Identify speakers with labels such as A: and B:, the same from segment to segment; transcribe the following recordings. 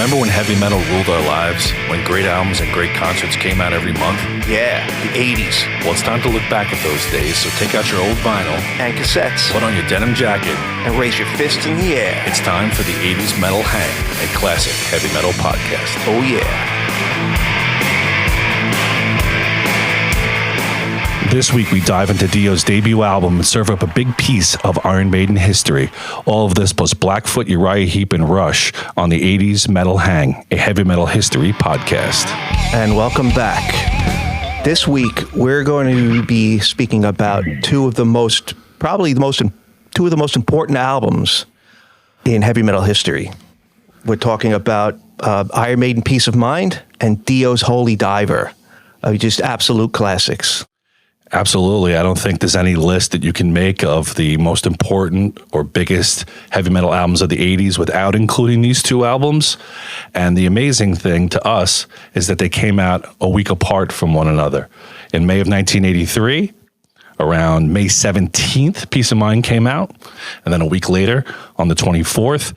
A: Remember when heavy metal ruled our lives? When great albums and great concerts came out every month?
B: Yeah, the 80s.
A: Well, it's time to look back at those days, so take out your old vinyl
B: And cassettes.
A: put on your denim jacket.
B: And raise your fist in the air.
A: It's time for the 80s Metal Hang, a classic heavy metal podcast.
B: Oh, yeah.
A: This week, we dive into Dio's debut album and serve up a big piece of Iron Maiden history. All of this plus Blackfoot, Uriah Heep, and Rush on the 80s Metal Hang, a heavy metal history podcast.
B: And welcome back. This week, we're going to be speaking about two of the most important albums in heavy metal history. We're talking about Iron Maiden, Peace of Mind, and Dio's Holy Diver. Just absolute classics.
A: Absolutely. I don't think there's any list that you can make of the most important or biggest heavy metal albums of the 80s without including these two albums. And the amazing thing to us is that they came out a week apart from one another. In May of 1983, around May 17th, Peace of Mind came out. And then a week later, on the 24th,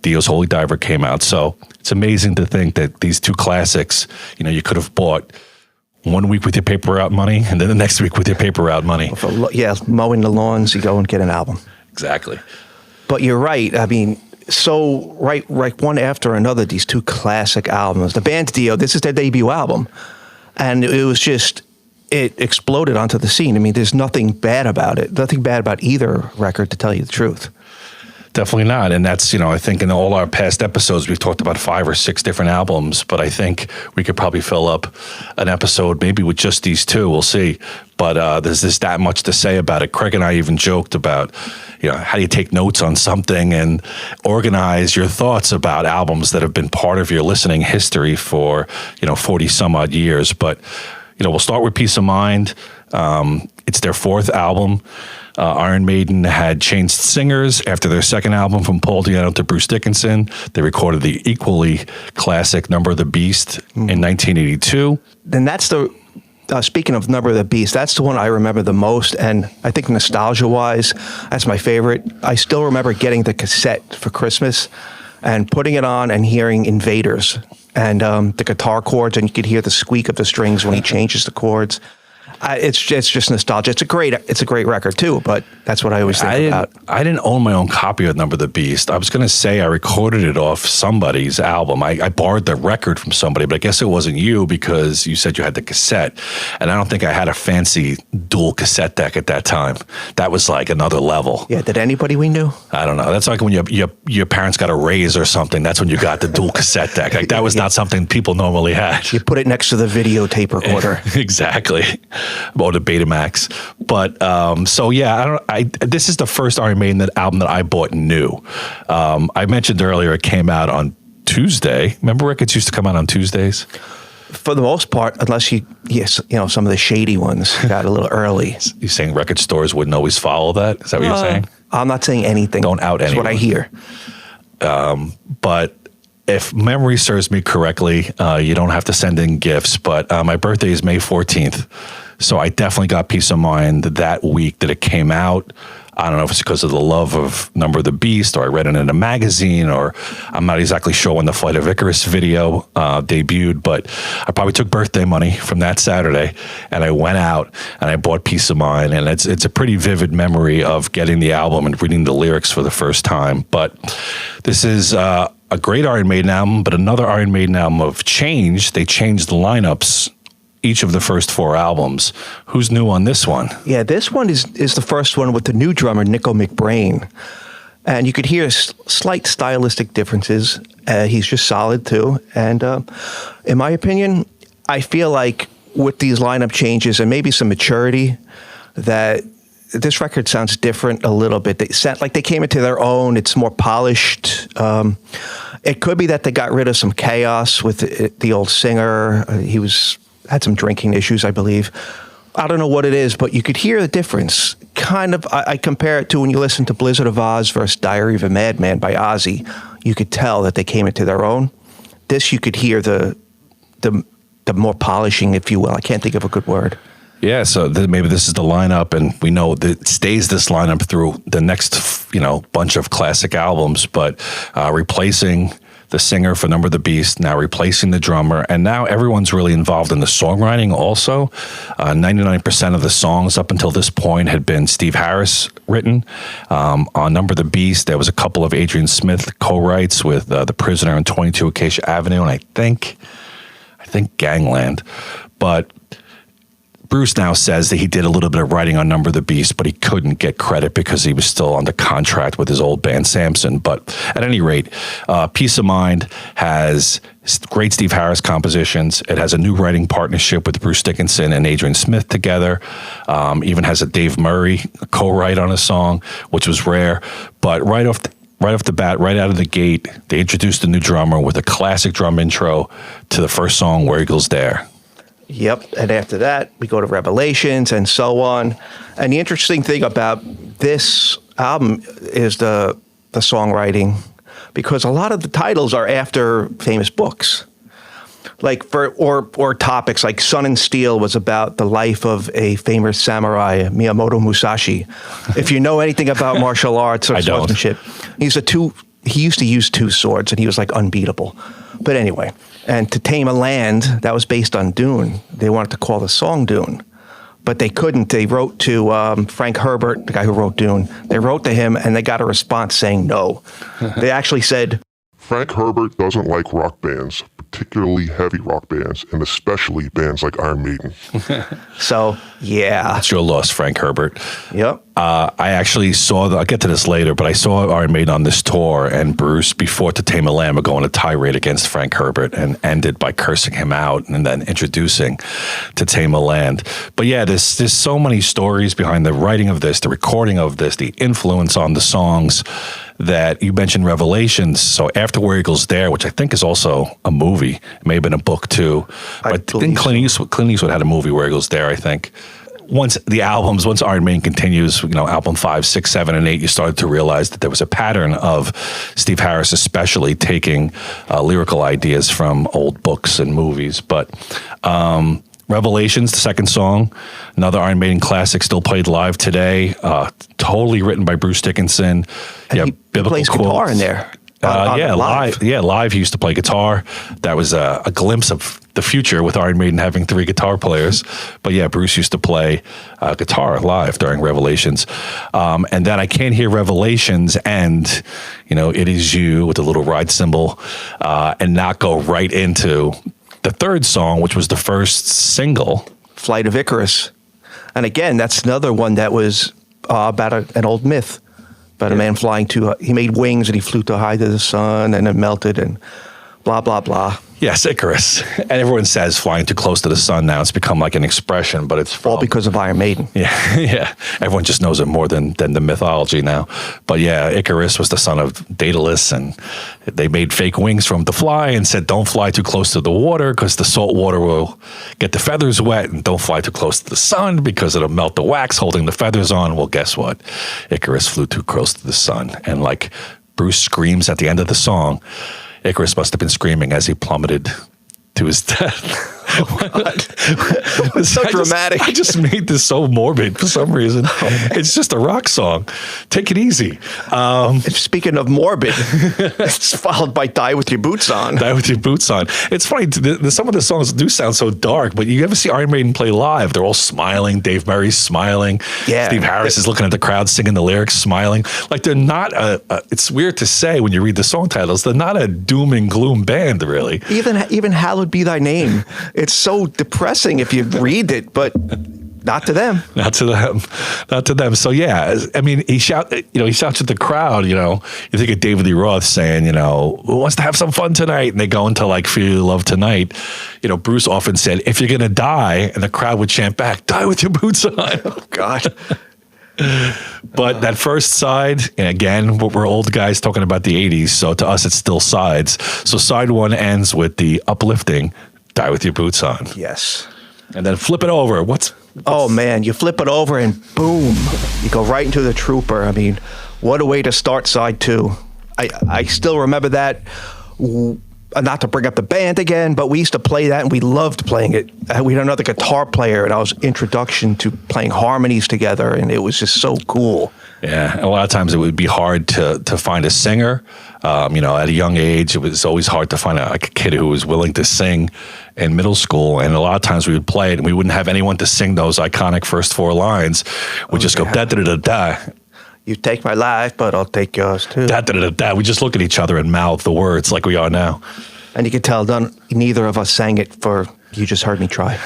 A: Dio's Holy Diver came out. So it's amazing to think that these two classics, you could have bought 1 week with your paper route money, and then the next week with your paper route money.
B: Mowing the lawns, you go and get an album.
A: Exactly.
B: But you're right. I mean, so right one after another, these two classic albums. The band Dio, this is their debut album, and it exploded onto the scene. I mean, there's nothing bad about it. Nothing bad about either record, to tell you the truth.
A: Definitely not. And that's, I think in all our past episodes, we've talked about 5 or 6 different albums, but I think we could probably fill up an episode maybe with just these two. We'll see. But there's just that much to say about it. Craig and I even joked about, how do you take notes on something and organize your thoughts about albums that have been part of your listening history for, 40 some odd years. But, we'll start with Peace of Mind. It's their 4th album. Iron Maiden had changed singers after their second album from Paul Di'Anno to Bruce Dickinson. They recorded the equally classic Number of the Beast in 1982.
B: And that's speaking of Number of the Beast, that's the one I remember the most. And I think nostalgia-wise, that's my favorite. I still remember getting the cassette for Christmas and putting it on and hearing Invaders and the guitar chords, and you could hear the squeak of the strings when he changes the chords. It's just nostalgia. It's a great record too, but that's what I always think about.
A: I didn't own my own copy of Number of the Beast. I was going to say I recorded it off somebody's album. I borrowed the record from somebody, but I guess it wasn't you because you said you had the cassette. And I don't think I had a fancy dual cassette deck at that time. That was like another level.
B: Yeah, did anybody we knew?
A: I don't know. That's like when your parents got a raise or something. That's when you got the dual cassette deck. Like that was not something people normally had.
B: You put it next to the videotape recorder.
A: Exactly. Or the Betamax. But this is the first Iron Maiden album that I bought new. I mentioned earlier it came out on Tuesday. Remember records used to come out on Tuesdays?
B: For the most part, unless some of the shady ones got a little early.
A: You're saying record stores wouldn't always follow that? Is that what you're saying?
B: I'm not saying anything.
A: Don't out anyone.
B: That's what I hear.
A: But if memory serves me correctly, you don't have to send in gifts, but my birthday is May 14th. So I definitely got Peace of Mind that week that it came out. I don't know if it's because of the love of Number of the Beast, or I read it in a magazine, or I'm not exactly sure when the Flight of Icarus video debuted, but I probably took birthday money from that Saturday and I went out and I bought Peace of Mind. And it's a pretty vivid memory of getting the album and reading the lyrics for the first time. But this is a great Iron Maiden album, but another Iron Maiden album of change. They changed the lineups each of the first 4 albums. Who's new on this one?
B: Yeah, this one is the first one with the new drummer, Nico McBrain. And you could hear slight stylistic differences. He's just solid, too. And in my opinion, I feel like with these lineup changes and maybe some maturity, that this record sounds different a little bit. They sound like they came into their own. It's more polished. It could be that they got rid of some chaos with the old singer. He had some drinking issues, I believe. I don't know what it is, but you could hear the difference. Kind of, I compare it to when you listen to Blizzard of Oz versus Diary of a Madman by Ozzy. You could tell that they came into their own. This, you could hear the more polishing, if you will. I can't think of a good word.
A: Yeah, so maybe this is the lineup, and we know that it stays this lineup through the next, bunch of classic albums, but replacing the singer for Number of the Beast, now replacing the drummer. And now everyone's really involved in the songwriting also. 99% of the songs up until this point had been Steve Harris written. On Number of the Beast, there was a couple of Adrian Smith co-writes with The Prisoner and 22 Acacia Avenue, and I think Gangland. But Bruce now says that he did a little bit of writing on Number of the Beast, but he couldn't get credit because he was still under contract with his old band Samson. But at any rate, Peace of Mind has great Steve Harris compositions. It has a new writing partnership with Bruce Dickinson and Adrian Smith together. Even has a Dave Murray co-write on a song, which was rare. But right off the bat, right out of the gate, they introduced a new drummer with a classic drum intro to the first song, Where Eagles Dare.
B: Yep, and after that, we go to Revelations and so on. And the interesting thing about this album is the songwriting, because a lot of the titles are after famous books. Like or topics like Sun and Steel was about the life of a famous samurai, Miyamoto Musashi. If you know anything about martial arts or swordsmanship, he used to use two swords and he was like unbeatable. But anyway, and To Tame a Land, that was based on Dune. They wanted to call the song Dune, but they couldn't. They wrote to Frank Herbert, the guy who wrote Dune. They wrote to him and they got a response saying no. They actually said,
C: Frank Herbert doesn't like rock bands, particularly heavy rock bands, and especially bands like Iron Maiden.
B: So, yeah.
A: That's your loss, Frank Herbert.
B: Yep.
A: I actually I'll get to this later, but I saw Iron Maiden on this tour, and Bruce, before To Tame a Lamb, were going a tirade against Frank Herbert and ended by cursing him out and then introducing To Tame a Land. But yeah, there's so many stories behind the writing of this, the recording of this, the influence on the songs, that you mentioned Revelations. So after Where Eagles Dare, which I think is also a movie, it may have been a book too, but then Clint Eastwood had a movie, Where Eagles Dare, I think. Once Iron Maiden continues, album 5, 6, 7, and 8, you started to realize that there was a pattern of Steve Harris especially taking lyrical ideas from old books and movies. But Revelations, the second song, another Iron Maiden classic, still played live today, totally written by Bruce Dickinson.
B: And he plays guitar in there.
A: Live he used to play guitar. That was a glimpse of the future with Iron Maiden having 3 guitar players. But yeah, Bruce used to play guitar live during Revelations. And then I Can't Hear Revelations and, It Is You with a little ride cymbal and not go right into the third song, which was the first single.
B: Flight of Icarus. And again, that's another one that was about an old myth. About a man flying he made wings and he flew too high to the sun and it melted and blah, blah, blah.
A: Yes, Icarus. And everyone says flying too close to the sun now. It's become like an expression, but it's
B: all because of Iron Maiden.
A: Yeah, yeah. Everyone just knows it more than the mythology now. But yeah, Icarus was the son of Daedalus, and they made fake wings for him to fly and said, don't fly too close to the water because the salt water will get the feathers wet, and don't fly too close to the sun because it'll melt the wax holding the feathers on. Well, guess what? Icarus flew too close to the sun. And like Bruce screams at the end of the song, Icarus must have been screaming as he plummeted to his death.
B: Oh, so dramatic.
A: I just made this so morbid for some reason. It's just a rock song. Take it easy.
B: Speaking of morbid, it's followed by Die With Your Boots On.
A: Die With Your Boots On. It's funny, some of the songs do sound so dark, but you ever see Iron Maiden play live? They're all smiling. Dave Murray's smiling. Yeah. Steve Harris is looking at the crowd singing the lyrics, smiling. Like they're not it's weird to say when you read the song titles, they're not a doom and gloom band, really.
B: Even Hallowed Be Thy Name. It's so depressing if you read it, but not to them.
A: Not to them. Not to them. So yeah, I mean, he shouts at the crowd. You think of David Lee Roth saying, who wants to have some fun tonight? And they go into like Feel Your Love Tonight. Bruce often said, if you're gonna die, and the crowd would chant back, die with your boots on.
B: Oh God.
A: But that first side, and again, we're old guys talking about the 80s, so to us it's still sides. So side 1 ends with the uplifting Die With Your Boots On.
B: Yes.
A: And then flip it over.
B: Oh man, you flip it over and boom, you go right into the Trooper. I mean, what a way to start side 2. I still remember that. Not to bring up the band again, but we used to play that and we loved playing it. We had another guitar player and I was introduction to playing harmonies together, and it was just so cool.
A: Yeah, a lot of times it would be hard to find a singer. At a young age, it was always hard to find a kid who was willing to sing in middle school. And a lot of times we would play it and we wouldn't have anyone to sing those iconic first four lines. We'd just go da-da-da-da-da.
B: You take my life, but I'll take yours too.
A: Da-da-da-da-da. We just look at each other and mouth the words like we are now.
B: And you could tell neither of us sang it for You Just Heard Me Try.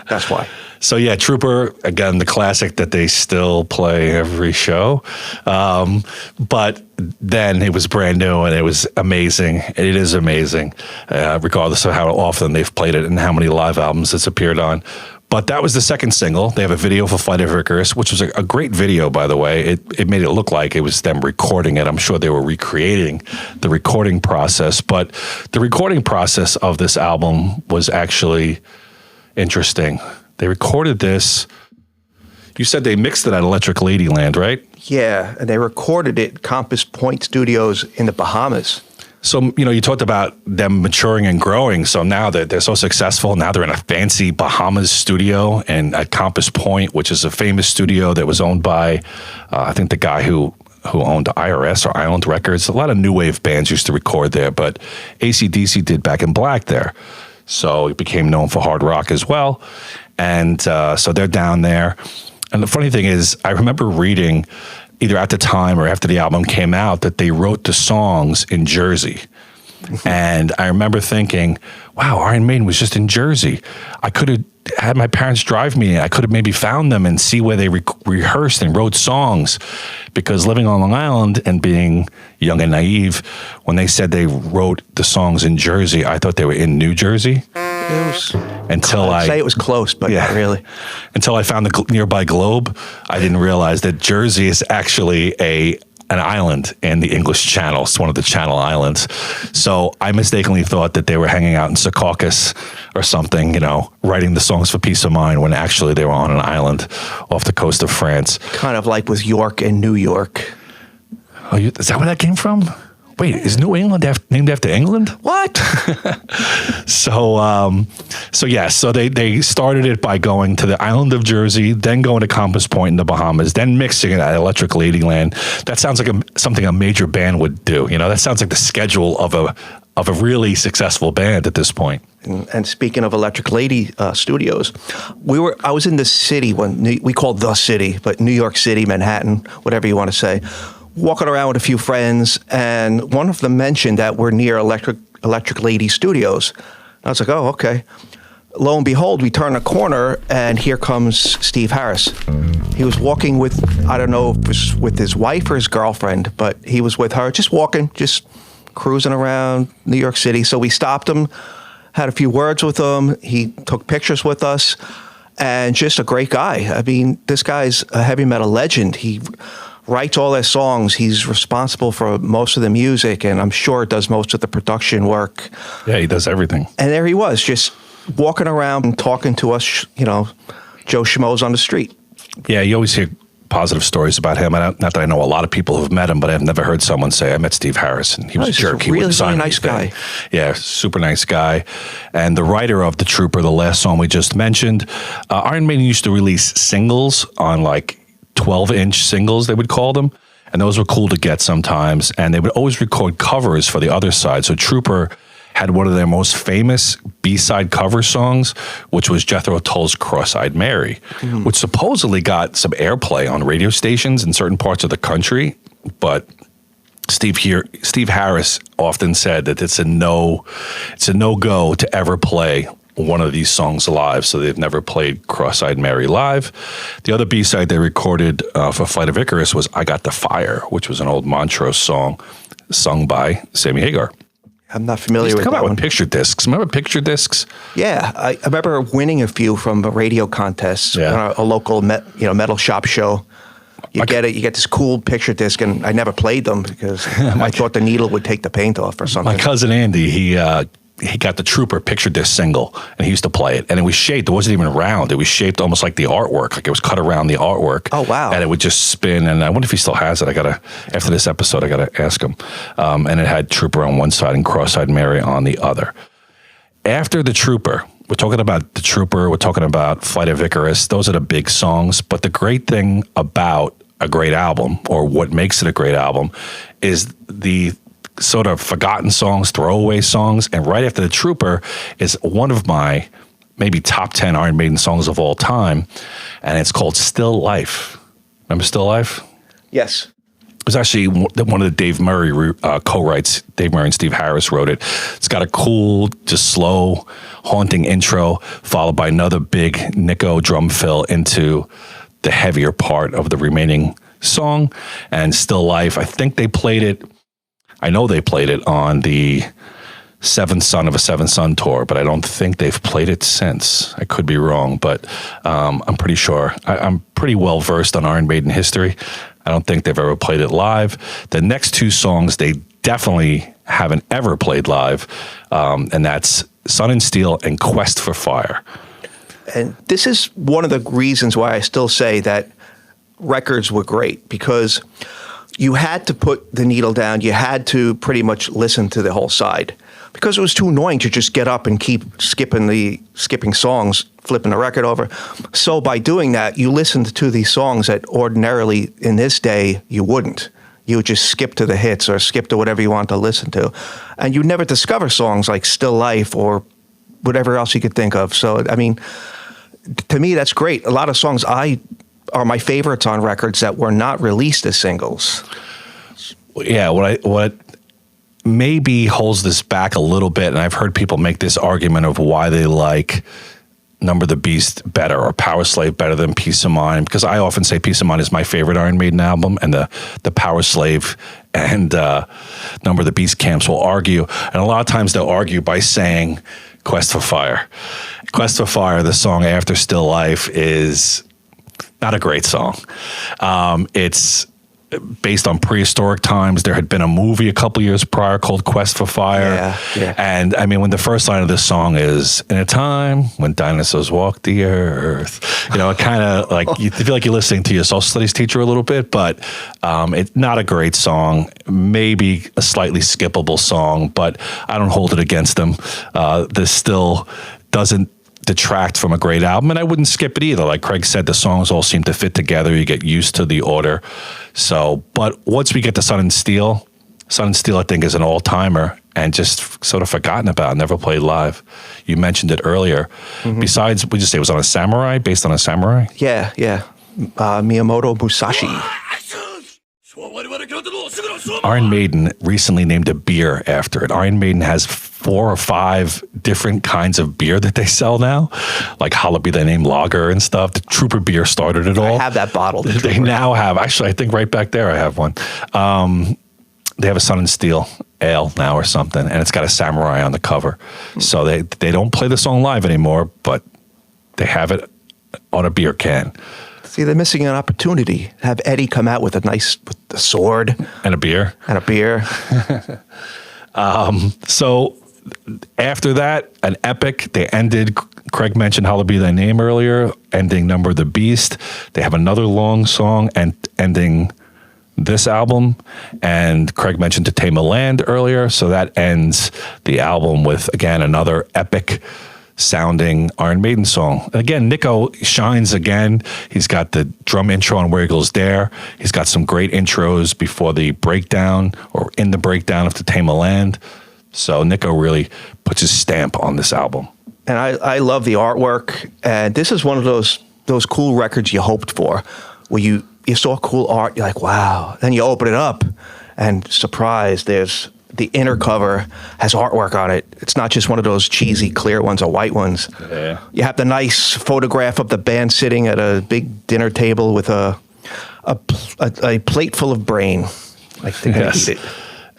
B: That's why.
A: So yeah, Trooper, again, the classic that they still play every show. But then it was brand new and it was amazing. It is amazing, regardless of how often they've played it and how many live albums it's appeared on. But that was the second single. They have a video for Flight of Icarus, which was a great video, by the way. It made it look like it was them recording it. I'm sure they were recreating the recording process. But the recording process of this album was actually interesting. They recorded this. You said they mixed it at Electric Ladyland, right?
B: Yeah, and they recorded it at Compass Point Studios in the Bahamas.
A: So, you talked about them maturing and growing. So now that they're so successful, now they're in a fancy Bahamas studio and at Compass Point, which is a famous studio that was owned by, I think the guy who owned IRS or Island Records. A lot of new wave bands used to record there, but AC/DC did Back in Black there. So it became known for hard rock as well. And so they're down there. And the funny thing is, I remember reading either at the time or after the album came out that they wrote the songs in Jersey. And I remember thinking, wow, Iron Maiden was just in Jersey. I could have had my parents drive me. I could have maybe found them and see where they rehearsed and wrote songs. Because living on Long Island and being young and naive, when they said they wrote the songs in Jersey, I thought they were in New Jersey.
B: It was
A: I'd
B: say it was close, but not really.
A: Until I found the nearby globe, I didn't realize that Jersey is actually an island in the English Channel. It's one of the Channel Islands. So I mistakenly thought that they were hanging out in Secaucus or something, writing the songs for Peace of Mind when actually they were on an island off the coast of France. Kind
B: of like with York and New York.
A: Oh, is that where that came from? Wait, is New England named after England?
B: What?
A: So they started it by going to the island of Jersey, then going to Compass Point in the Bahamas, then mixing it at Electric Ladyland. That sounds like something a major band would do. That sounds like the schedule of a really successful band at this point.
B: And speaking of Electric Lady Studios, I was in the city when we called the city, but New York City, Manhattan, whatever you want to say. Walking around with a few friends, and one of them mentioned that we're near Electric Lady Studios. I was like, oh, okay. Lo and behold, we turn a corner, and here comes Steve Harris. He was walking with, I don't know if it was with his wife or his girlfriend, but he was with her, just walking, just cruising around New York City. So we stopped him, had a few words with him. He took pictures with us, and just a great guy. I mean, this guy's a heavy metal legend. He writes all their songs. He's responsible for most of the music, and I'm sure does most of the production work.
A: Yeah, he does everything.
B: And there he was, just walking around and talking to us, Joe Schmoes on the street.
A: Yeah, you always hear positive stories about him. Not that I know a lot of people who've met him, but I've never heard someone say, I met Steve Harris, and he was a jerk. He
B: really,
A: wouldn't sign
B: really nice guy.
A: Yeah, super nice guy. And the writer of The Trooper, the last song we just mentioned, Iron Maiden used to release singles on 12-inch singles, they would call them. And those were cool to get sometimes. And they would always record covers for the other side. So Trooper had one of their most famous B-side cover songs, which was Jethro Tull's Cross-Eyed Mary, which supposedly got some airplay on radio stations in certain parts of the country. But Steve Harris often said that it's a no-go to ever play one of these songs live, so they've never played Cross-Eyed Mary live. The other B-side they recorded for Flight of Icarus was I Got the Fire, which was an old Montrose song sung by Sammy Hagar.
B: I'm not familiar with that one.
A: Come out with picture discs. Remember picture discs?
B: Yeah, I remember winning a few from a radio contest, a local metal shop show. You get this cool picture disc, and I never played them because I thought the needle would take the paint off or something.
A: My cousin Andy, he got the Trooper picture disc single, and he used to play it. And it was shaped. It wasn't even round. It was shaped almost like the artwork. Like it was cut around the artwork.
B: Oh, wow.
A: And it would just spin. And I wonder if he still has it. After this episode, I got to ask him. And it had Trooper on one side and Cross-Eyed Mary on the other. After the Trooper, we're talking about the Trooper. We're talking about Flight of Icarus. Those are the big songs. But the great thing about a great album, or what makes it a great album, is the sort of forgotten songs, throwaway songs. And right after The Trooper is one of my maybe top 10 Iron Maiden songs of all time, and it's called Still Life. Remember Still Life?
B: Yes.
A: It was actually one of the Dave Murray co-writes. Dave Murray and Steve Harris wrote it. It's got a cool, just slow, haunting intro, followed by another big Nico drum fill into the heavier part of the remaining song. And Still Life, I think they played it, I know they played it on the Seventh Son of a Seventh Son tour, but I don't think they've played it since. I could be wrong, but I'm pretty sure. I'm pretty well versed on Iron Maiden history. I don't think they've ever played it live. The next two songs they definitely haven't ever played live, and that's Sun and Steel and Quest for Fire.
B: And this is one of the reasons why I still say that records were great, because you had to put the needle down. You had to pretty much listen to the whole side, because it was too annoying to just get up and keep skipping songs, flipping the record over. So by doing that, you listened to these songs that ordinarily in this day you wouldn't. You would just skip to the hits or skip to whatever you want to listen to. And you'd never discover songs like Still Life or whatever else you could think of. So, I mean, to me, that's great. A lot of songs are my favorites on records that were not released as singles.
A: Yeah, what maybe holds this back a little bit, and I've heard people make this argument of why they like Number the Beast better or Power Slave better than Peace of Mind, because I often say Peace of Mind is my favorite Iron Maiden album, and the Power Slave and Number the Beast camps will argue, and a lot of times they'll argue by saying Quest for Fire. Quest for Fire, the song after Still Life, is not a great song. It's based on prehistoric times. There had been a movie a couple years prior called Quest for Fire.
B: Yeah.
A: And I mean, when the first line of this song is, in a time when dinosaurs walked the earth, you know, it kind of like, you feel like you're listening to your social studies teacher a little bit, but it's not a great song, maybe a slightly skippable song, but I don't hold it against them. This still doesn't detract from a great album, and I wouldn't skip it either. Like Craig said, the songs all seem to fit together. You get used to the order. So, but once we get to Sun and Steel, I think is an all-timer and just sort of forgotten about, never played live. You mentioned it earlier. Mm-hmm. Besides, would you say it was on a samurai, based on a samurai?
B: Yeah. Miyamoto Musashi.
A: Iron Maiden recently named a beer after it. Iron Maiden has 4 or 5 different kinds of beer that they sell now, like Hallowed Be Thy Name Lager and stuff. The Trooper beer started it all.
B: I have that bottle.
A: They now have, actually, I think right back there I have one. They have a Sun and Steel ale now or something, and it's got a samurai on the cover. So they don't play the song live anymore, but they have it on a beer can.
B: See, they're missing an opportunity. Have Eddie come out with with the sword.
A: And a beer. So after that, an epic. They ended, Craig mentioned Hallowed Be Thy Name earlier, ending Number of the Beast. They have another long song and ending this album. And Craig mentioned To Tame a Land earlier. So that ends the album with, again, another epic sounding Iron Maiden song. And again, Nico shines again. He's got the drum intro on Where Eagles Dare. He's got some great intros before the breakdown or in the breakdown of To Tame a Land. So Nico really puts his stamp on this album.
B: And I love the artwork. And this is one of those cool records you hoped for, where you saw cool art, you're like, wow. Then you open it up and surprise, there's the inner cover has artwork on it. It's not just one of those cheesy clear ones or white ones.
A: Yeah.
B: You have the nice photograph of the band sitting at a big dinner table with a plate full of brain. Like they're going to eat it.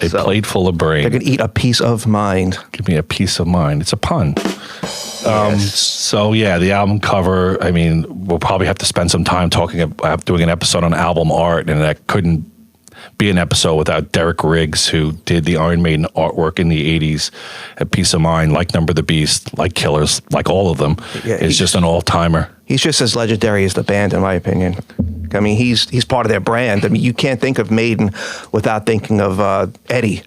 A: A plate full of brain.
B: They're going to eat a piece of mind.
A: Give me a piece of mind. It's a pun.
B: Yes.
A: So yeah, the album cover, I mean, we'll probably have to spend some time doing an episode on album art, and that couldn't be an episode without Derek Riggs, who did the Iron Maiden artwork in the 80s. A Piece of Mind, like Number the Beast, like Killers, like all of them, is just an all-timer.
B: He's just as legendary as the band, in my opinion. I mean, he's part of their brand. I mean, you can't think of Maiden without thinking of Eddie.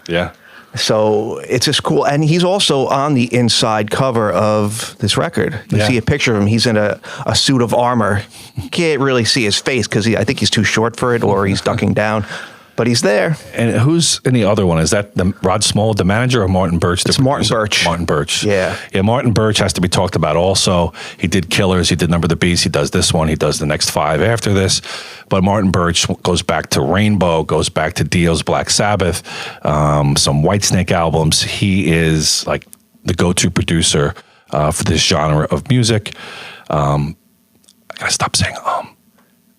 A: Yeah.
B: So it's just cool. And he's also on the inside cover of this record. You see a picture of him. He's in a suit of armor. You can't really see his face because I think he's too short for it, or he's ducking down. But he's there.
A: And who's in the other one? Is that Rod Small, the manager, or Martin Birch?
B: It's Martin Birch.
A: Martin Birch.
B: Yeah.
A: Yeah, Martin Birch has to be talked about also. He did Killers. He did Number of the Beast. He does this one. He does the next 5 after this. But Martin Birch goes back to Rainbow, goes back to Dio's Black Sabbath, some Whitesnake albums. He is like the go-to producer for this genre of music. I gotta stop saying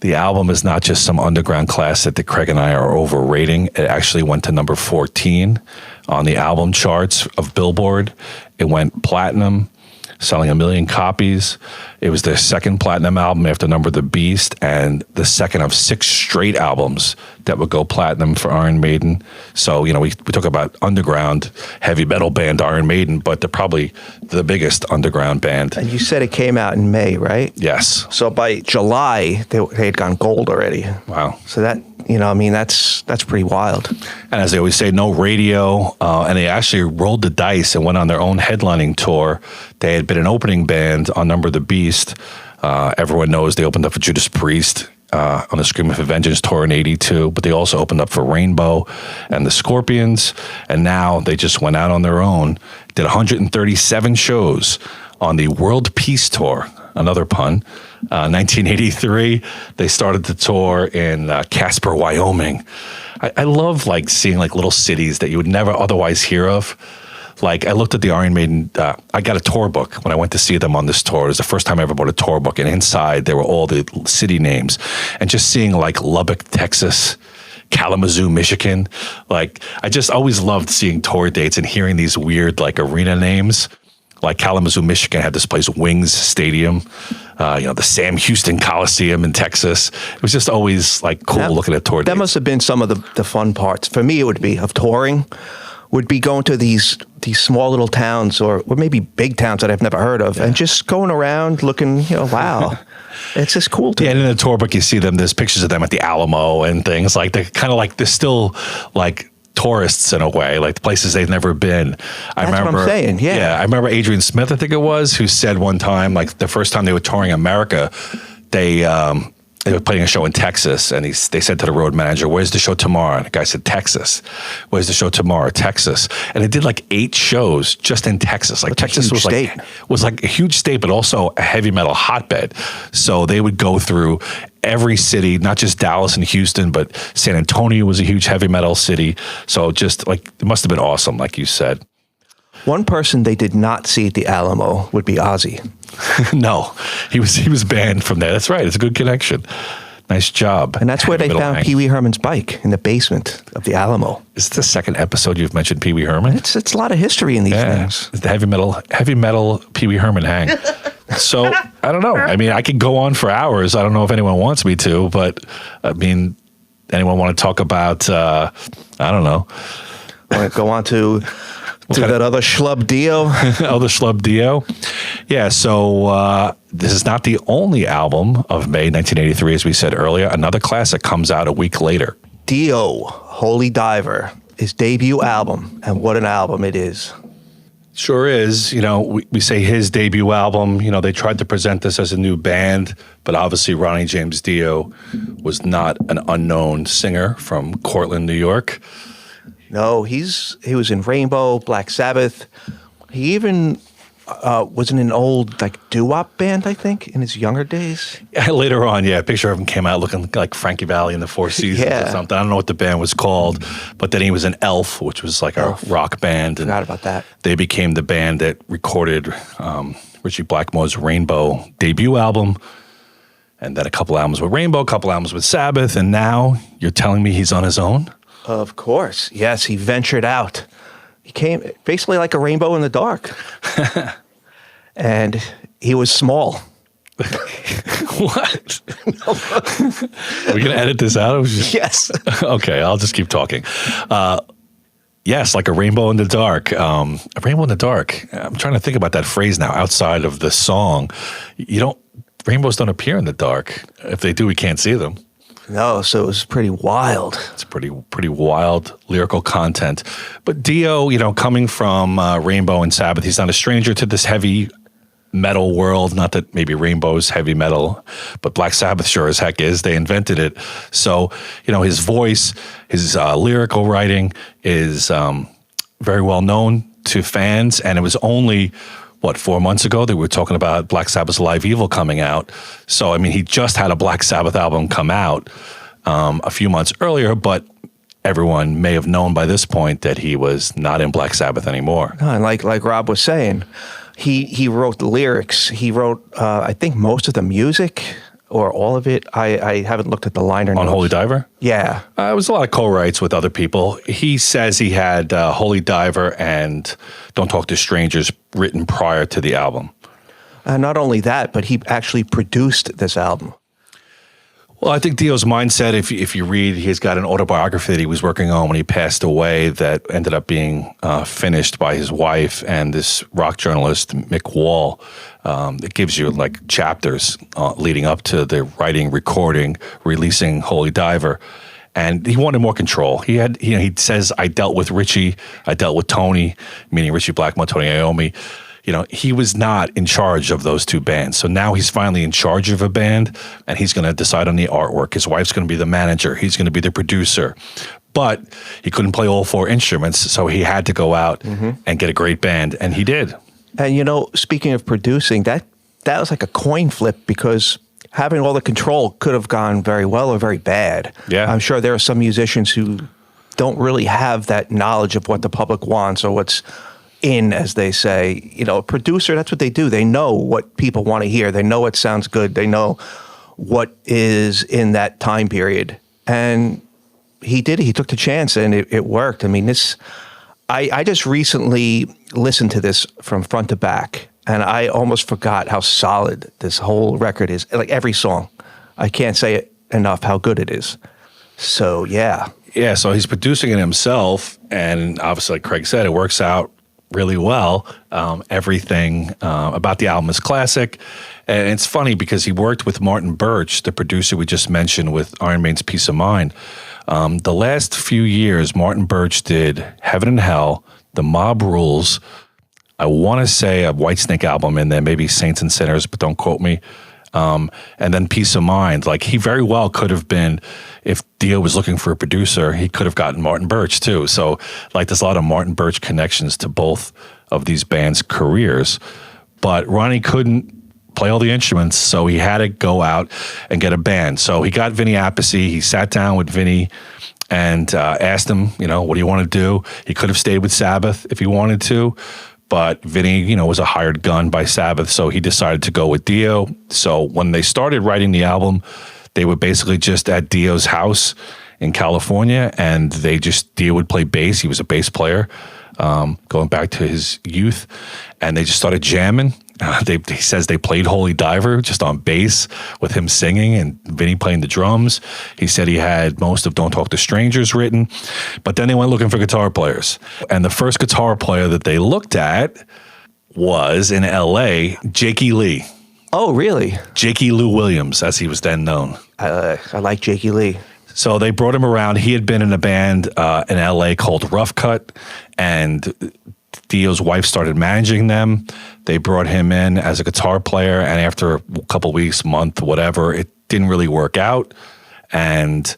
A: The album is not just some underground classic that Craig and I are overrating. It actually went to number 14 on the album charts of Billboard. It went platinum, selling 1 million copies. It was their second platinum album after Number of the Beast, and the second of 6 straight albums that would go platinum for Iron Maiden. So, we talk about underground heavy metal band Iron Maiden, but they're probably the biggest underground band.
B: And you said it came out in May, right?
A: Yes.
B: So by July, they had gone gold already.
A: Wow.
B: So that, that's pretty wild.
A: And as they always say, no radio. And they actually rolled the dice and went on their own headlining tour. They had been an opening band on Number of the Beast. Everyone knows they opened up for Judas Priest on the Screaming for Vengeance tour in '82, but they also opened up for Rainbow and the Scorpions. And now they just went out on their own, did 137 shows on the World Peace Tour. Another pun. 1983, they started the tour in Casper, Wyoming. I love seeing little cities that you would never otherwise hear of. I looked at the Iron Maiden, I got a tour book when I went to see them on this tour. It was the first time I ever bought a tour book, and inside there were all the city names. And just seeing Lubbock, Texas, Kalamazoo, Michigan. I just always loved seeing tour dates and hearing these weird arena names. Kalamazoo, Michigan had this place, Wings Stadium, the Sam Houston Coliseum in Texas. It was just always cool looking at tour dates.
B: That must have been some of the fun parts. For me, it would be of touring, would be going to these small little towns or maybe big towns that I've never heard of, and just going around looking, wow. It's just cool to
A: and in the tour book you see them, there's pictures of them at the Alamo and things. They're kind of they're still tourists in a way, the places they've never been.
B: That's what I'm saying, yeah.
A: I remember Adrian Smith, I think it was, who said one time, the first time they were touring America, they were playing a show in Texas, and they said to the road manager, "Where's the show tomorrow?" And the guy said, "Texas." "Where's the show tomorrow?" "Texas." And they did 8 shows just in Texas. Texas was a huge state, but also a heavy metal hotbed. So they would go through every city, not just Dallas and Houston, but San Antonio was a huge heavy metal city. So just it must have been awesome, like you said.
B: One person they did not see at the Alamo would be Ozzy.
A: No, he was banned from there. That's right. It's a good connection. Nice job.
B: And that's where they found Pee Wee Herman's bike, in the basement of the Alamo.
A: Is this the second episode you've mentioned Pee Wee Herman?
B: It's a lot of history in these things.
A: It's the heavy metal Pee Wee Herman hang. So I don't know. I mean, I could go on for hours. I don't know if anyone wants me to, but I mean, anyone want to talk about? I don't know.
B: Want to go on to that other schlub Dio?
A: Other schlub Dio. Yeah, so this is not the only album of May 1983, as we said earlier. Another classic comes out a week later.
B: Dio, Holy Diver, his debut album, and what an album it is.
A: Sure is. We say his debut album. They tried to present this as a new band, but obviously Ronnie James Dio was not an unknown singer from Cortland, New York.
B: No, he was in Rainbow, Black Sabbath. He even was in an old doo-wop band, I think, in his younger days.
A: Yeah, later on, a picture of him came out looking like Frankie Valli in the Four Seasons or something. I don't know what the band was called, but then he was in Elf, which was a rock band. And
B: forgot about that.
A: They became the band that recorded Ritchie Blackmore's Rainbow debut album, and then a couple albums with Rainbow, a couple albums with Sabbath, and now you're telling me he's on his own?
B: Of course. Yes, he ventured out. He came basically like a rainbow in the dark. And he was small.
A: What? Are we going to edit this out?
B: Yes.
A: Okay, I'll just keep talking. Yes, like a rainbow in the dark. A rainbow in the dark. I'm trying to think about that phrase now outside of the song. Rainbows don't appear in the dark. If they do, we can't see them.
B: No, so it was pretty wild.
A: It's pretty wild lyrical content. But Dio, coming from Rainbow and Sabbath, he's not a stranger to this heavy metal world. Not that maybe Rainbow's heavy metal, but Black Sabbath sure as heck is. They invented it. So, his voice, his lyrical writing is very well known to fans. And it was only, 4 months ago that we were talking about Black Sabbath's Live Evil coming out. So, he just had a Black Sabbath album come out a few months earlier, but everyone may have known by this point that he was not in Black Sabbath anymore.
B: And like Rob was saying, he wrote the lyrics. He wrote, I think, most of the music or all of it. I haven't looked at the liner notes.
A: On Holy Diver?
B: Yeah.
A: It was a lot of co-writes with other people. He says he had Holy Diver and Don't Talk to Strangers written prior to the album.
B: Not only that, but he actually produced this album.
A: Well, I think Dio's mindset, if you read, he's got an autobiography that he was working on when he passed away that ended up being finished by his wife and this rock journalist, Mick Wall. It gives you like chapters leading up to the writing, recording, releasing Holy Diver. And he wanted more control. He says, I dealt with Richie, I dealt with Tony, meaning Richie Blackmore, Tony Iommi. He was not in charge of those two bands. So now he's finally in charge of a band, and he's going to decide on the artwork. His wife's going to be the manager. He's going to be the producer. But he couldn't play all four instruments, so he had to go out and get a great band, and he did.
B: And, speaking of producing, that was like a coin flip because having all the control could have gone very well or very bad.
A: Yeah.
B: I'm sure there are some musicians who don't really have that knowledge of what the public wants or what's in, as they say. A producer, that's what they do. They know what people want to hear. They know what sounds good. They know what is in that time period. And he did it. He took the chance, and it worked. I just recently listened to this from front to back, and I almost forgot how solid this whole record is. Like every song. I can't say it enough how good it is. So, yeah.
A: Yeah, so he's producing it himself, and obviously, like Craig said, it works out really well. Everything about the album is classic. And it's funny because he worked with Martin Birch, the producer we just mentioned with Iron Maiden's Peace of Mind. The last few years, Martin Birch did Heaven and Hell, The Mob Rules. I want to say a Whitesnake album in there, maybe Saints and Sinners, but don't quote me. And then Peace of Mind. Like, he very well could have been, if Dio was looking for a producer, he could have gotten Martin Birch too. So, like, there's a lot of Martin Birch connections to both of these bands' careers. But Ronnie couldn't play all the instruments, so he had to go out and get a band. So he got Vinny Appice. He sat down with Vinny and asked him, what do you want to do? He could have stayed with Sabbath if he wanted to. But Vinny, was a hired gun by Sabbath, so he decided to go with Dio. So when they started writing the album, they were basically just at Dio's house in California, and Dio would play bass. He was a bass player, going back to his youth, and they just started jamming. He says they played Holy Diver just on bass with him singing and Vinny playing the drums. He said he had most of Don't Talk to Strangers written, but then they went looking for guitar players. And the first guitar player that they looked at was in L.A., Jakey Lee.
B: Oh, really?
A: Jakey Lou Williams, as he was then known.
B: I like Jakey Lee.
A: So they brought him around. He had been in a band in L.A. called Rough Cut, and Dio's wife started managing them. They brought him in as a guitar player, and after a couple weeks, month, whatever, it didn't really work out, and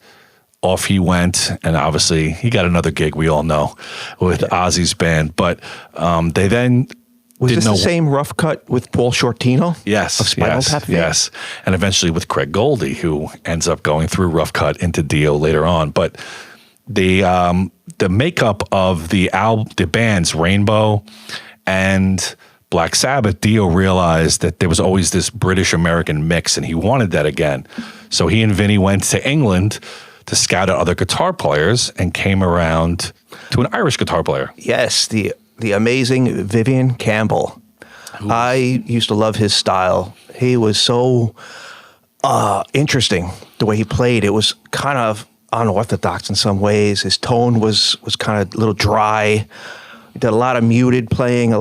A: off he went. And obviously, he got another gig, we all know, with Ozzy's band. But they then
B: was this the same Rough Cut with Paul Shortino?
A: Yes,
B: of Spinal Tap fame?
A: Yes, and eventually with Craig Goldie, who ends up going through Rough Cut into Dio later on. But the makeup of the bands Rainbow and Black Sabbath, Dio realized that there was always this British-American mix, and he wanted that again. So he and Vinny went to England to scout out other guitar players and came around to an Irish guitar player.
B: Yes, the amazing Vivian Campbell. Ooh. I used to love his style. He was so interesting, the way he played. It was kind of unorthodox in some ways. His tone was kind of a little dry. He did a lot of muted playing,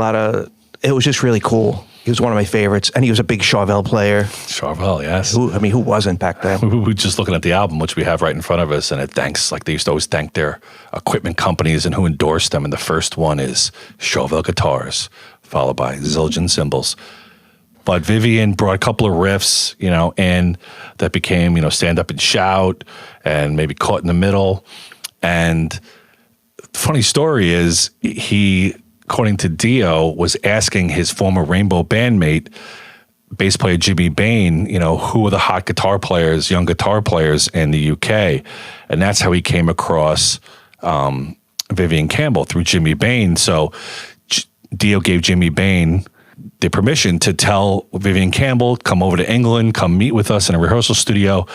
B: it was just really cool. He was one of my favorites, and he was a big Charvel player.
A: Charvel, yes.
B: Who wasn't back then?
A: We were just looking at the album, which we have right in front of us, and it thanks, like they used to always thank their equipment companies and who endorsed them. And the first one is Charvel guitars, followed by Zildjian cymbals. But Vivian brought a couple of riffs, and that became, Stand Up and Shout and maybe Caught in the Middle. And the funny story is he, according to Dio, was asking his former Rainbow bandmate, bass player Jimmy Bain, who are the hot guitar players, young guitar players in the UK. And that's how he came across Vivian Campbell, through Jimmy Bain. So Dio gave Jimmy Bain the permission to tell Vivian Campbell, come over to England, come meet with us in a rehearsal studio.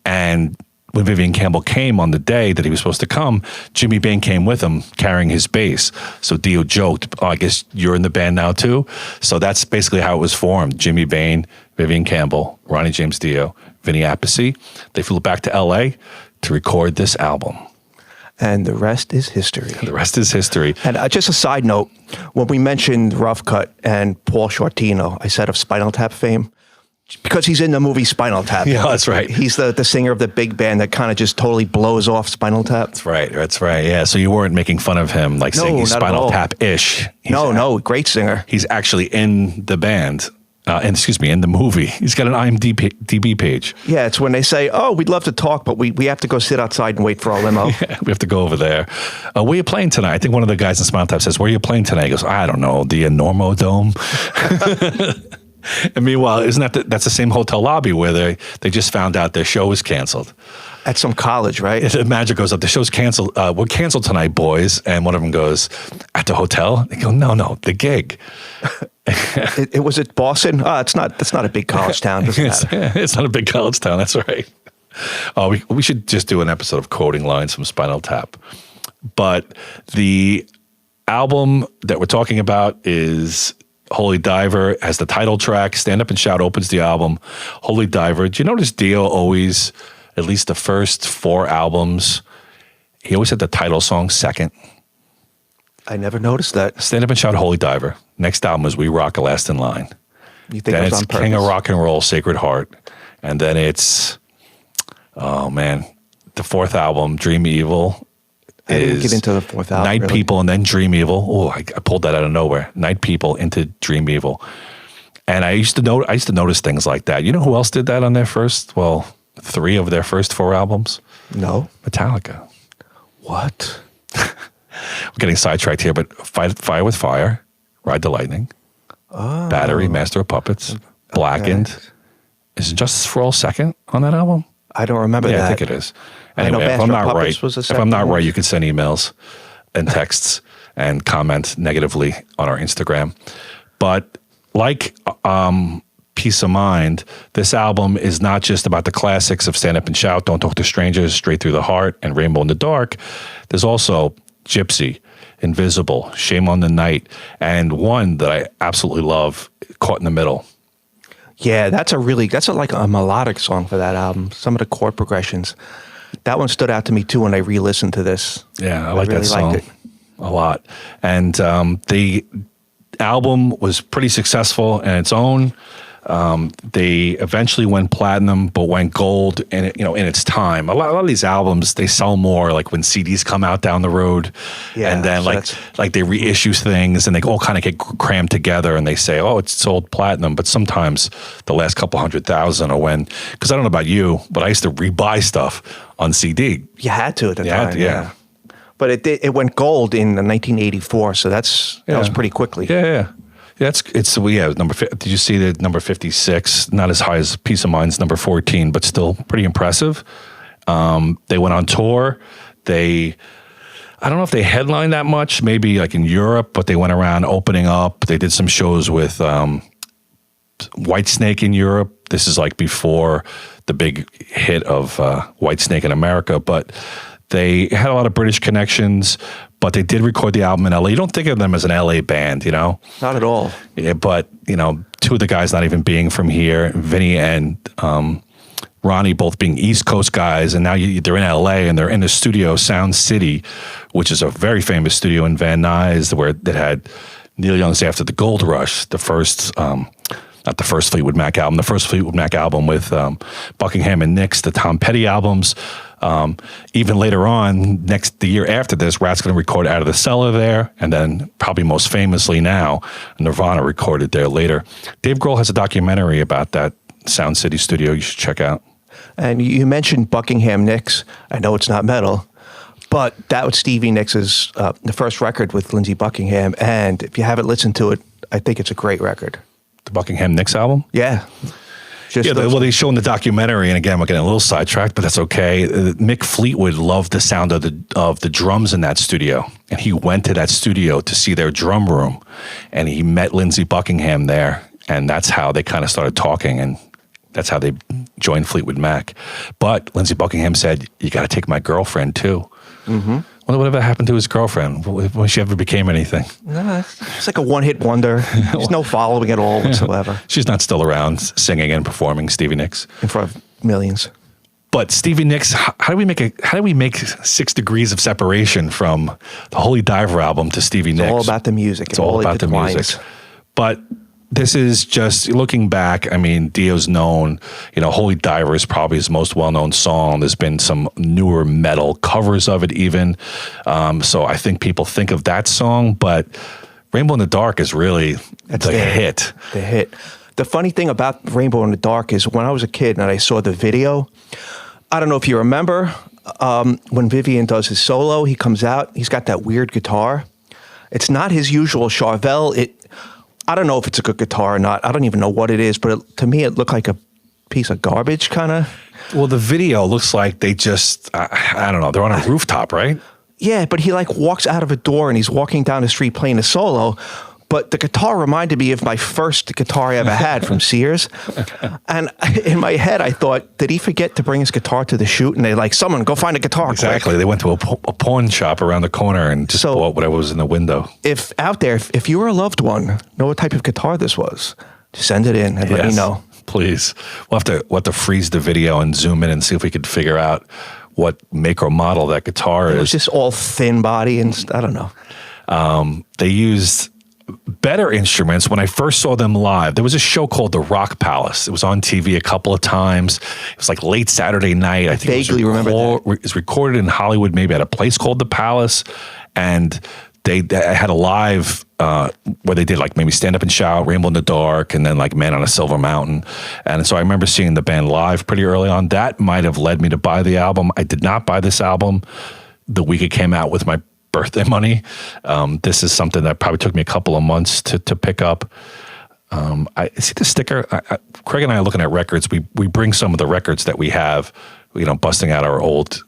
A: And when Vivian Campbell came on the day that he was supposed to come, Jimmy Bain came with him carrying his bass. So Dio joked, I guess you're in the band now too? So that's basically how it was formed. Jimmy Bain, Vivian Campbell, Ronnie James Dio, Vinny Appice. They flew back to LA to record this album.
B: And the rest is history.
A: The rest is history.
B: And just a side note, when we mentioned Rough Cut and Paul Shortino, I said of Spinal Tap fame, because he's in the movie Spinal Tap.
A: Yeah, that's right.
B: He's the singer of the big band that kind of just totally blows off Spinal Tap.
A: That's right. Yeah, so you weren't making fun of him, like saying he's Spinal Tap-ish.
B: No, great singer.
A: He's actually in the band. In the movie. He's got an IMDb page.
B: Yeah, it's when they say, oh, we'd love to talk, but we have to go sit outside and wait for our limo.
A: Yeah, we have to go over there. Where are you playing tonight? I think one of the guys in Spinal Tap says, where are you playing tonight? He goes, I don't know, the Enormo Dome. And meanwhile, isn't that's the same hotel lobby where they just found out their show was canceled?
B: At some college, right?
A: The manager goes up, the show's canceled. We're canceled tonight, boys. And one of them goes, at the hotel? They go, no, the gig.
B: It was at Boston? That's not a big college town.
A: It's not a big college town. That's right. We should just do an episode of quoting lines from Spinal Tap. But the album that we're talking about is Holy Diver, has the title track. Stand Up and Shout opens the album. Holy Diver. Do you notice Dio always, at least the first 4 albums, he always had the title song second?
B: I never noticed that.
A: Stand Up and Shout, Holy Diver. Next album is We Rock, Last in Line.
B: You think
A: then
B: it was
A: it's
B: on purpose?
A: King of Rock and Roll, Sacred Heart. And then it's, the 4th album, Dream Evil.
B: I didn't get into the 4th album.
A: Night
B: really.
A: People and then Dream Evil. Oh, I pulled that out of nowhere. Night People into Dream Evil. And I used to notice things like that. You know who else did that on their 3 of their first 4 albums?
B: No.
A: Metallica.
B: What?
A: We're getting sidetracked here, but Fire with Fire, Ride the Lightning, Battery, Master of Puppets, Blackened.
B: Okay.
A: Is Justice for All second on that album?
B: I don't remember that.
A: Yeah, I think it is.
B: I know
A: Anyway, if I'm
B: Master of
A: not
B: Puppets
A: right,
B: was the
A: if I'm
B: second
A: not
B: one.
A: right, you can send emails and texts and comment negatively on our Instagram. But like Peace of Mind, this album is not just about the classics of Stand Up and Shout, Don't Talk to Strangers, Straight Through the Heart, and Rainbow in the Dark. There's also Gypsy, Invisible, Shame on the Night, and one that I absolutely love, Caught in the Middle.
B: Yeah, that's like a melodic song for that album. Some of the chord progressions. That one stood out to me too when I re-listened to this.
A: Yeah, I like
B: really
A: that song
B: liked it.
A: a lot. And the album was pretty successful in its own. They eventually went platinum, but went gold in its time. A lot of these albums, they sell more like when CDs come out down the road,
B: Yeah,
A: and then
B: so
A: like they reissue things and they all kind of get crammed together and they say, oh, it's sold platinum. But sometimes the last couple 100,000 are when, because I don't know about you, but I used to rebuy stuff on CD.
B: You had to at the
A: You had
B: time.
A: to, yeah.
B: But it went gold in 1984, so that was pretty quickly.
A: Yeah. Did you see the number 56? Not as high as Peace of Mind's number 14, but still pretty impressive. They went on tour. I don't know if they headlined that much, maybe like in Europe, but they went around opening up. They did some shows with Whitesnake in Europe. This is like before the big hit of Whitesnake in America, but they had a lot of British connections, but they did record the album in LA. You don't think of them as an LA band,
B: Not at all.
A: Yeah, but, two of the guys not even being from here, Vinny and Ronnie both being East Coast guys, and now they're in LA and they're in the studio Sound City, which is a very famous studio in Van Nuys that had Neil Young's After the Gold Rush, the first, not the first Fleetwood Mac album, the first Fleetwood Mac album with Buckingham and Nicks, the Tom Petty albums. Even later on, the year after this, Rat's going to record Out of the Cellar there, and then probably most famously now, Nirvana recorded there later. Dave Grohl has a documentary about that Sound City studio you should check out.
B: And you mentioned Buckingham Nicks. I know it's not metal, but that was Stevie Nicks' the first record with Lindsey Buckingham, and if you haven't listened to it, I think it's a great record.
A: The Buckingham Nicks album?
B: Yeah.
A: Well, they show in the documentary, and again, we're getting a little sidetracked, but that's okay. Mick Fleetwood loved the sound of the drums in that studio, and he went to that studio to see their drum room, and he met Lindsey Buckingham there, and that's how they kind of started talking, and that's how they joined Fleetwood Mac. But Lindsey Buckingham said, "You got to take my girlfriend too." Mm-hmm. Well, whatever happened to his girlfriend? When she ever became anything?
B: No, it's like a one-hit wonder. There's no following at all whatsoever.
A: She's not still around singing and performing, Stevie Nicks.
B: In front of millions.
A: But Stevie Nicks, how do we make 6 Degrees of Separation from the Holy Diver album to Stevie Nicks?
B: It's all about the music.
A: It's all about the music. But this is just, looking back, I mean, Dio's known, Holy Diver is probably his most well-known song. There's been some newer metal covers of it even. So I think people think of that song, but Rainbow in the Dark is really the hit.
B: The hit. The funny thing about Rainbow in the Dark is when I was a kid and I saw the video, I don't know if you remember, when Vivian does his solo, he comes out, he's got that weird guitar. It's not his usual Charvel. I don't know if it's a good guitar or not. I don't even know what it is, but to me, it looked like a piece of garbage, kind of.
A: Well, the video looks like they just, I don't know, they're on a rooftop, right?
B: Yeah, but he walks out of a door and he's walking down the street playing a solo. But the guitar reminded me of my first guitar I ever had from Sears. And in my head, I thought, did he forget to bring his guitar to the shoot? And they're someone go find a guitar.
A: Exactly.
B: Quick.
A: They went to a pawn shop around the corner and just bought whatever was in the window.
B: If out there, if you were a loved one, know what type of guitar this was, just send it in and let me know.
A: Please. We'll have to freeze the video and zoom in and see if we could figure out what make or model that guitar is.
B: It was just all thin body and I don't know.
A: They used better instruments. When I first saw them live, there was a show called The Rock Palace. It was on TV a couple of times. It was like late Saturday night. I think
B: vaguely remember that.
A: It was recorded in Hollywood, maybe at a place called The Palace. And they had a live where they did maybe Stand Up and Shout, Rainbow in the Dark, and then Man on a Silver Mountain. And so I remember seeing the band live pretty early on. That might have led me to buy the album. I did not buy this album the week it came out with my birthday money. This is something that probably took me a couple of months to pick up. I see the sticker. Craig and I are looking at records. We bring some of the records that we have, busting out our old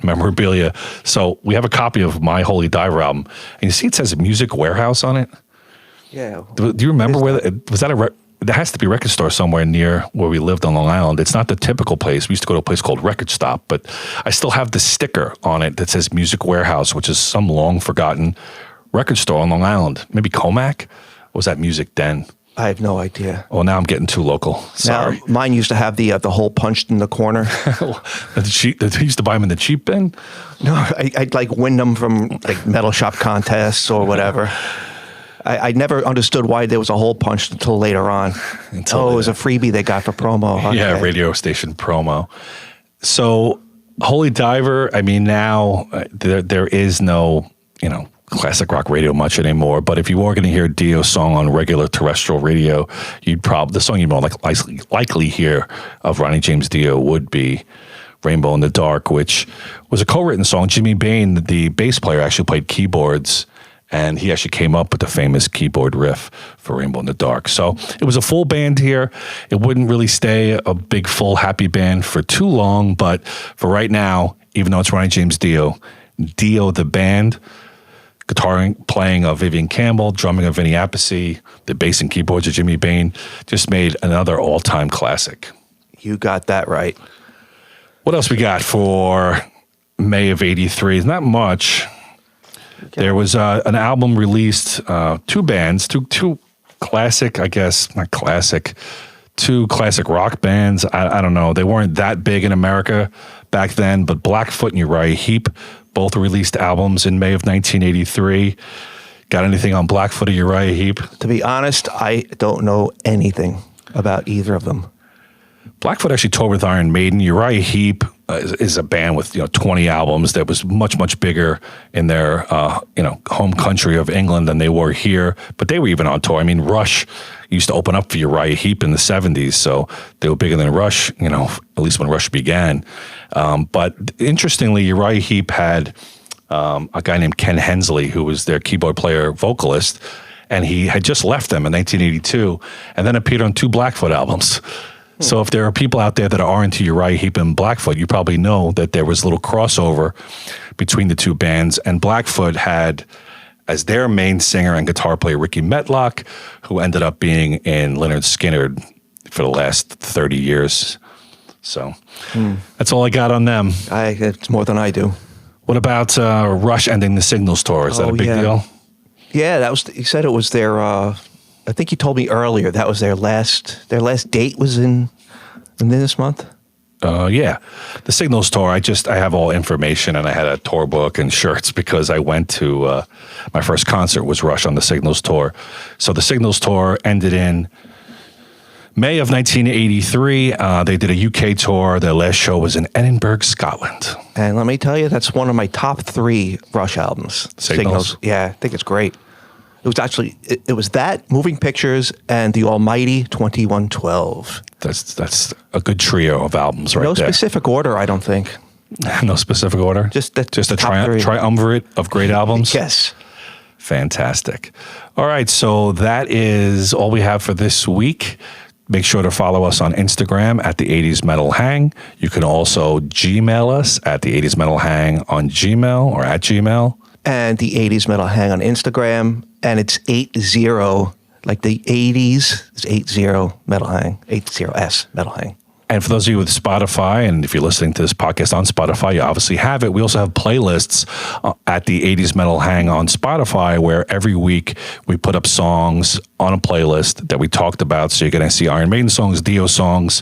A: memorabilia. So we have a copy of my Holy Diver album, and you see it says Music Warehouse on it.
B: Yeah.
A: Do you remember was that there has to be a record store somewhere near where we lived on Long Island. It's not the typical place. We used to go to a place called Record Stop, but I still have the sticker on it that says Music Warehouse, which is some long forgotten record store on Long Island. Maybe Comac? Or was that Music Den?
B: I have no idea.
A: Well, now I'm getting too local. Sorry.
B: Now, mine used to have the hole punched in the corner.
A: They used to buy them in the cheap bin?
B: No, I'd win them from metal shop contests or whatever. I never understood why there was a hole punched until later on. It was a freebie they got for promo. Okay.
A: Yeah, radio station promo. So Holy Diver, I mean, now there is no, classic rock radio much anymore. But if you were going to hear Dio's song on regular terrestrial radio, the song you'd more likely hear of Ronnie James Dio would be Rainbow in the Dark, which was a co-written song. Jimmy Bain, the bass player, actually played keyboards. And he actually came up with the famous keyboard riff for Rainbow in the Dark. So it was a full band here. It wouldn't really stay a big, full, happy band for too long. But for right now, even though it's Ronnie James Dio the band, guitar playing of Vivian Campbell, drumming of Vinny Appice, the bass and keyboards of Jimmy Bain, just made another all-time classic.
B: You got that right.
A: What else we got for May of '83? Not much. There was an album released, two bands, two classic, I guess, not classic, two classic rock bands. I don't know. They weren't that big in America back then, but Blackfoot and Uriah Heep both released albums in May of 1983. Got anything on Blackfoot or Uriah Heep?
B: To be honest, I don't know anything about either of them.
A: Blackfoot actually toured with Iron Maiden. Uriah Heep is a band with 20 albums that was much, much bigger in their home country of England than they were here. But they were even on tour. I mean, Rush used to open up for Uriah Heep in the 70s, so they were bigger than Rush, at least when Rush began. But interestingly, Uriah Heep had a guy named Ken Hensley, who was their keyboard player vocalist, and he had just left them in 1982 and then appeared on 2 Blackfoot albums. So if there are people out there that are into Uriah Heep and Blackfoot, you probably know that there was a little crossover between the 2 bands. And Blackfoot had as their main singer and guitar player Ricky Metlock, who ended up being in Lynyrd Skynyrd for the last 30 years. So that's all I got on them.
B: It's more than I do.
A: What about Rush ending the Signals tour? Is that a big deal?
B: Yeah, he said it was their... I think you told me earlier that was their last date was in this month.
A: Yeah, the Signals tour. I have all information, and I had a tour book and shirts because I went to my first concert was Rush on the Signals tour. So the Signals tour ended in May of 1983. They did a UK tour. Their last show was in Edinburgh, Scotland.
B: And let me tell you, that's one of my top 3 Rush albums.
A: Signals.
B: Yeah, I think it's great. It was actually, it was that, Moving Pictures, and the almighty 2112.
A: That's a good trio of albums right there.
B: No specific order, I don't think.
A: No specific order? Just a triumvirate of great albums?
B: Yes.
A: Fantastic. All right, so that is all we have for this week. Make sure to follow us on Instagram at the 80s Metal Hang. You can also Gmail us at the 80s Metal Hang on Gmail or at Gmail.
B: And the 80s Metal Hang on Instagram. And it's 80, like the 80s, it's 80 Metal Hang, 80S Metal Hang.
A: And for those of you with Spotify, and if you're listening to this podcast on Spotify, you obviously have it. We also have playlists at the 80s Metal Hang on Spotify, where every week we put up songs on a playlist that we talked about. So you're going to see Iron Maiden songs, Dio songs,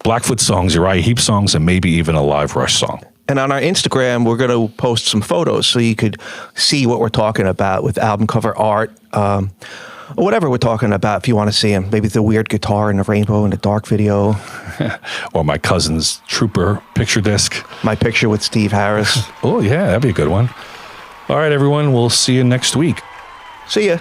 A: Blackfoot songs, Uriah Heep songs, and maybe even a live Rush song.
B: And on our Instagram, we're going to post some photos so you could see what we're talking about with album cover art, or whatever we're talking about if you want to see them. Maybe the weird guitar in the rainbow in the dark video.
A: Or my cousin's Trooper picture disc.
B: My picture with Steve Harris.
A: Oh, yeah, that'd be a good one. All right, everyone, we'll see you next week.
B: See ya.